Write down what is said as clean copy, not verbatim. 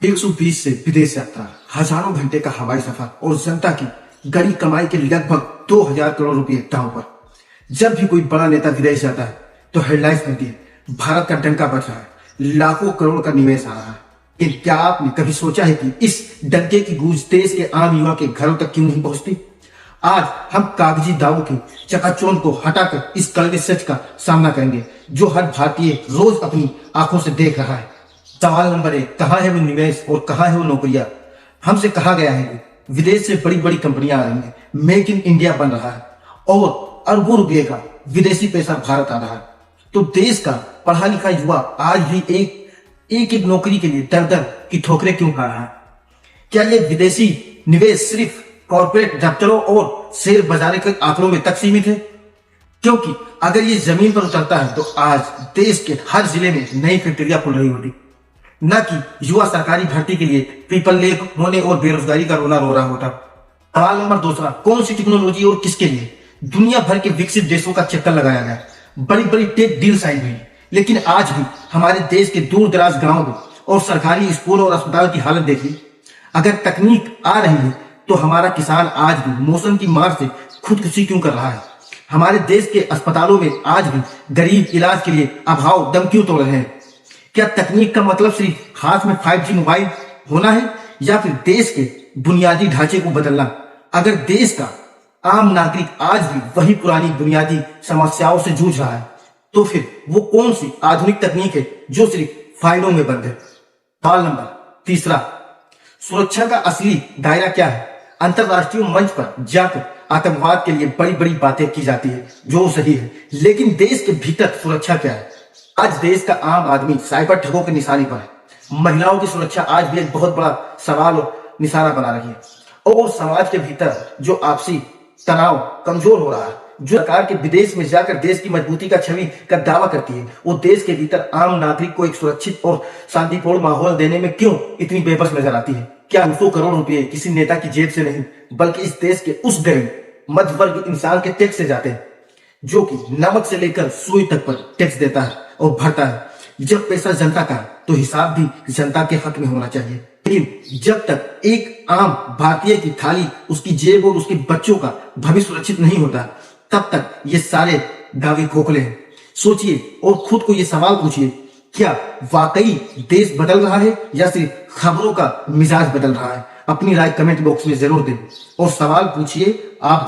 120 से विदेश यात्रा, हजारों घंटे का हवाई सफर और जनता की गड़ी कमाई के लगभग 2000 करोड़ रुपए दांव पर। जब भी कोई बड़ा नेता विदेश जाता है तो हेडलाइंस मिलती है, भारत का डंका बज रहा है, लाखों करोड़ का निवेश आ रहा है। लेकिन क्या आपने कभी सोचा है कि इस डंके की गूंज देश के आम युवा के घरों तक क्यों नहीं पहुंचती? आज हम कागजी दावों की चकाचौंध को हटाकर इस कड़वे सच का सामना करेंगे जो हर भारतीय रोज अपनी आंखों से देख रहा है। सवाल नंबर 1, कहाँ है वो निवेश और कहाँ है वो नौकरियां? हमसे कहा गया है कि विदेश से बड़ी बड़ी कंपनियां आ रही हैं, मेक इन इंडिया बन रहा है और अरबों रुपये का विदेशी पैसा भारत आ रहा है। तो देश का पढ़ा लिखा युवा आज भी एक नौकरी के लिए दर दर की ठोकरें क्यों खा रहा है? क्या ये विदेशी निवेश सिर्फ कॉर्पोरेट दफ्तरों और शेयर बाजार के आंकड़ों में तक सीमित है? क्योंकि अगर ये जमीन पर उतरता है तो आज देश के हर जिले में नई फैक्ट्रियां खुल रही होती, न कि युवा सरकारी भर्ती के लिए पीपल लेक होने और बेरोजगारी का रोना रो रहा होता। सवाल नंबर 2, कौन सी टेक्नोलॉजी और किसके लिए? दुनिया भर के विकसित देशों का चक्कर लगाया गया, बड़ी बड़ी टेक डील साइन हुई, लेकिन आज भी हमारे देश के दूर दराज गांव में और सरकारी स्कूल और अस्पताल की हालत देखिए। अगर तकनीक आ रही है तो हमारा किसान आज भी मौसम की मार से खुदकुशी क्यों कर रहा है? हमारे देश के अस्पतालों में आज भी गरीब इलाज के लिए अभाव दम क्यों तोड़ रहे हैं? क्या तकनीक का मतलब सिर्फ हाथ में 5G मोबाइल होना है या फिर देश के बुनियादी ढांचे को बदलना? अगर देश का आम नागरिक आज भी वही पुरानी बुनियादी समस्याओं से जूझ रहा है तो फिर वो कौन सी आधुनिक तकनीक है जो सिर्फ फाइलों में बंद है? सवाल नंबर 3, सुरक्षा का असली दायरा क्या है? अंतरराष्ट्रीय मंच पर जाकर आतंकवाद के लिए बड़ी बड़ी बातें की जाती है जो सही है, लेकिन देश के भीतर सुरक्षा क्या है? आज देश का आम आदमी साइबर ठगों के निशाने पर है। महिलाओं की सुरक्षा आज भी एक बहुत बड़ा सवाल और निशाना बना रही है और समाज के भीतर जो आपसी तनाव कमजोर हो रहा है। जो सरकार के विदेश में जाकर देश की मजबूती का छवि का दावा करती है, वो देश के भीतर आम नागरिक को एक सुरक्षित और शांतिपूर्ण माहौल देने में क्यों इतनी बेबस नजर आती है? क्या 200 करोड़ रुपए किसी नेता की जेब से नहीं बल्कि इस देश के उस गरीब मध्य वर्ग इंसान के टैक्स से जाते हैं जो कि नमक से लेकर सुई तक पर टैक्स देता है और भरता है। जब पैसा जनता का तो हिसाब भी जनता के हक में होना चाहिए, लेकिन जब तक एक आम भारतीय की थाली, उसकी जेब और उसके बच्चों का भविष्य सुरक्षित नहीं होता तब तक ये सारे दावे खोखले हैं। सोचिए और खुद को ये सवाल पूछिए, क्या वाकई देश बदल रहा है या सिर्फ खबरों का मिजाज बदल रहा है? अपनी राय कमेंट बॉक्स में जरूर दें और सवाल पूछिए आप